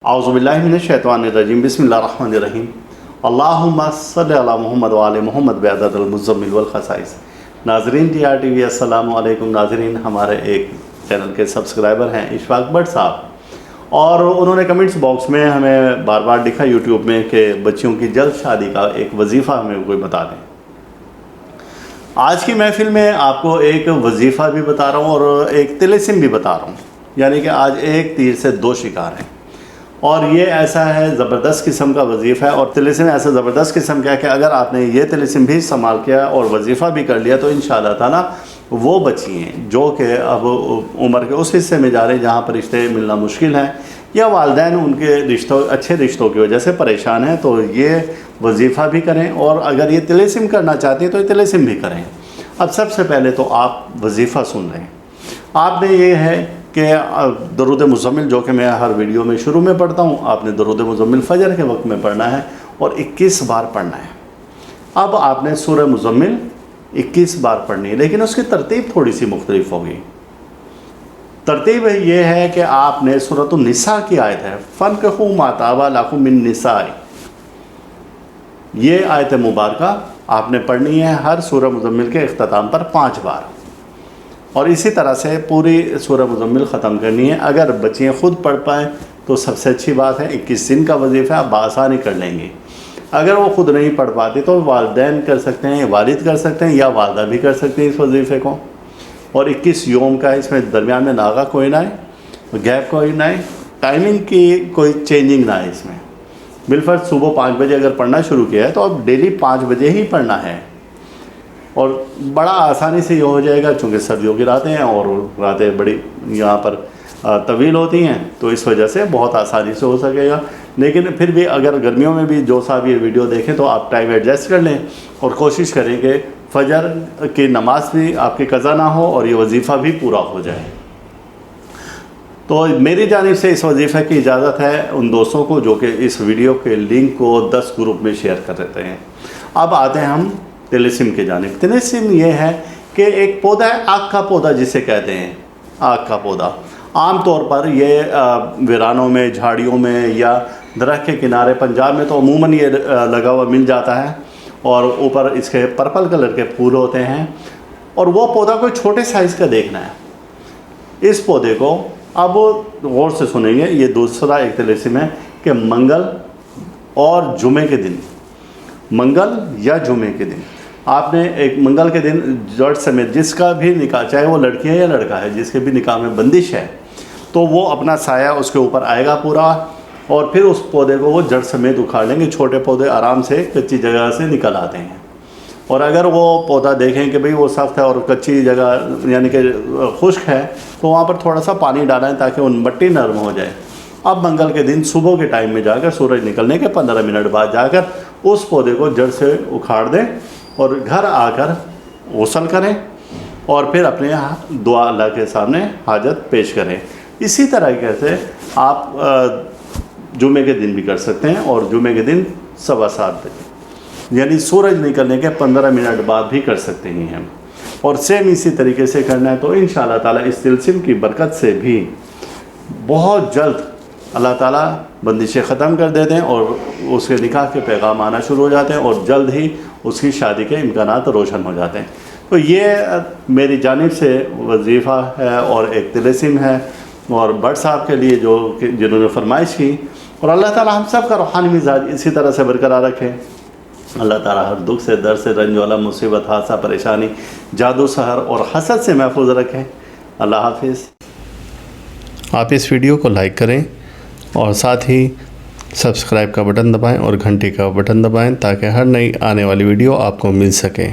औज़ुबिल्लाहिमिनश्शैतानिर्रजीम बिस्मिल्लाहिर्रहमानिर्रहीम अल्लाहुम्मा सल्लि अला मोहम्मद व आले मोहम्मद बिअददिल मुज़म्मिल वल खसाइस। नाज़रीन TRTV अस्सलामु अलैकुम। नाज़रीन, हमारे एक चैनल के सब्सक्राइबर हैं इशफाक भट्ट साहब, और उन्होंने कमेंट्स बॉक्स में हमें बार बार लिखा यूट्यूब में कि बच्चियों की जल्द शादी का एक वजीफ़ा हमें कोई बता दें। आज की महफ़िल में आपको एक वजीफ़ा भी बता रहा हूँ और एक तिलिस्म भी बता रहा हूँ, यानी कि आज एक तीर से दो शिकार हैं। और ये ऐसा है ज़बरदस्त किस्म का वजीफ़ा है, और तिलिस्म ऐसा ज़बरदस्त किस्म का है कि अगर आपने ये तिलिस्म भी संभाल किया और वजीफ़ा भी कर लिया तो इंशाअल्लाह ताला वो बच्ची हैं जो कि अब उम्र के उस हिस्से में जा रहे हैं जहाँ पर रिश्ते मिलना मुश्किल हैं, या वालिदैन उनके रिश्तों अच्छे रिश्तों की वजह से परेशान हैं, तो ये वजीफ़ा भी करें। और अगर ये तिलिस्म करना चाहते हैं तो ये तिलिस्म भी करें। अब सबसे पहले तो आप वजीफ़ा सुन रहे हैं, आपने ये है कि दरूद मुज़म्मिल जो कि मैं हर वीडियो में शुरू में पढ़ता हूँ, आपने दरूद मुज़म्मिल फ़जर के वक्त में पढ़ना है और 21 बार पढ़ना है। अब आपने सूरह मुज़म्मिल 21 बार पढ़नी है, लेकिन उसकी तरतीब थोड़ी सी मुख्तलिफ होगी। तरतीब ये है कि आपने सूरतुन निसा की आयत है, फ़नकिहू मा ताबा लकुम मिन निसाई, ये आयत मुबारका आपने पढ़नी है हर सूरह मुज़म्मिल के इख्तिताम पर 5 बार, और इसी तरह से पूरी सूरह मुज़म्मिल ख़त्म करनी है। अगर बच्चियाँ ख़ुद पढ़ पाएँ तो सबसे अच्छी बात है, 21 दिन का वजीफ़ा आप बआसानी कर लेंगे। अगर वो ख़ुद नहीं पढ़ पाती तो वालिदैन कर सकते हैं, वालिद कर सकते हैं, या वालदा भी कर सकते हैं इस वजीफ़े को। और 21 योम का है, इसमें दरमियान में नागा कोई ना आए, गैप कोई ना आए, टाइमिंग की कोई चेंजिंग ना आए इसमें। बिलफर्ज सुबह 5 बजे अगर पढ़ना शुरू किया है तो अब डेली 5 बजे ही पढ़ना है, और बड़ा आसानी से ये हो जाएगा। चूँकि सर्दियों की रातें हैं और रातें बड़ी यहाँ पर तवील होती हैं, तो इस वजह से बहुत आसानी से हो सकेगा। लेकिन फिर भी अगर गर्मियों में भी जो साहब ये वीडियो देखें तो आप टाइम एडजस्ट कर लें और कोशिश करें कि फ़जर की नमाज भी आपकी क़ज़ा ना हो और ये वजीफ़ा भी पूरा हो जाए। तो मेरी जानिब से इस वजीफ़े की इजाज़त है उन दोस्तों को जो कि इस वीडियो के लिंक को 10 ग्रुप में शेयर कर देते हैं। अब आते हैं हम तिलिस्म की जानिब। तिलिस्म ये है कि एक पौधा है, आग का पौधा जिसे कहते हैं, आग का पौधा। आम तौर पर ये वीरानों में, झाड़ियों में या दरख्त के किनारे, पंजाब में तो अमूमन ये लगा हुआ मिल जाता है, और ऊपर इसके पर्पल कलर के फूल होते हैं। और वो पौधा कोई छोटे साइज़ का देखना है। इस पौधे को अब गौर से सुनेंगे, ये दूसरा एक तिलिस्म है कि मंगल और जुमे के दिन, मंगल या जुमे के दिन आपने एक मंगल के दिन जड़ समेत जिसका भी निकाह, चाहे वो लड़की है या लड़का है, जिसके भी निकाह में बंदिश है, तो वो अपना साया उसके ऊपर आएगा पूरा, और फिर उस पौधे को वो जड़ समेत उखाड़ लेंगे। छोटे पौधे आराम से कच्ची जगह से निकल आते हैं, और अगर वो पौधा देखें कि भाई वो सख्त है और कच्ची जगह यानी कि खुश्क है, तो वहाँ पर थोड़ा सा पानी डालें ताकि वो मट्टी नरम हो जाए। अब मंगल के दिन सुबह के टाइम में जाकर, सूरज निकलने के 15 मिनट बाद जाकर उस पौधे को जड़ से उखाड़ दें और घर आकर गुस्ल करें, और फिर अपने दुआ अल्लाह के सामने हाजत पेश करें। इसी तरीके से आप जुमे के दिन भी कर सकते हैं, और जुमे के दिन 7:15 बजे यानी सूरज निकलने के 15 मिनट बाद भी कर सकते हैं। और सेम इसी तरीके से करना है, तो इंशाअल्लाह ताला इस तिलिस्म की बरकत से भी बहुत जल्द अल्लाह ताला बंदिशें ख़त्म कर देते हैं और उसके निकाह के पैगाम आना शुरू हो जाते हैं, और जल्द ही उसकी शादी के इम्कानात रोशन हो जाते हैं। तो ये मेरी जानिब से वजीफ़ा है और एक तिलिस्म है, और भट्ट साहब के लिए जो जिन्होंने फरमाइश की। और अल्लाह ताला हम सब का रूहानी मिजाज इसी तरह से बरकरार रखे। अल्लाह ताला हर दुख से, दर्द से, रंज वाला, मुसीबत, हादसा, परेशानी, जादू, सहर और हसद से महफूज रखें। अल्लाह हाफिज़। आप इस वीडियो को लाइक करें और साथ ही सब्सक्राइब का बटन दबाएं और घंटी का बटन दबाएं ताकि हर नई आने वाली वीडियो आपको मिल सके।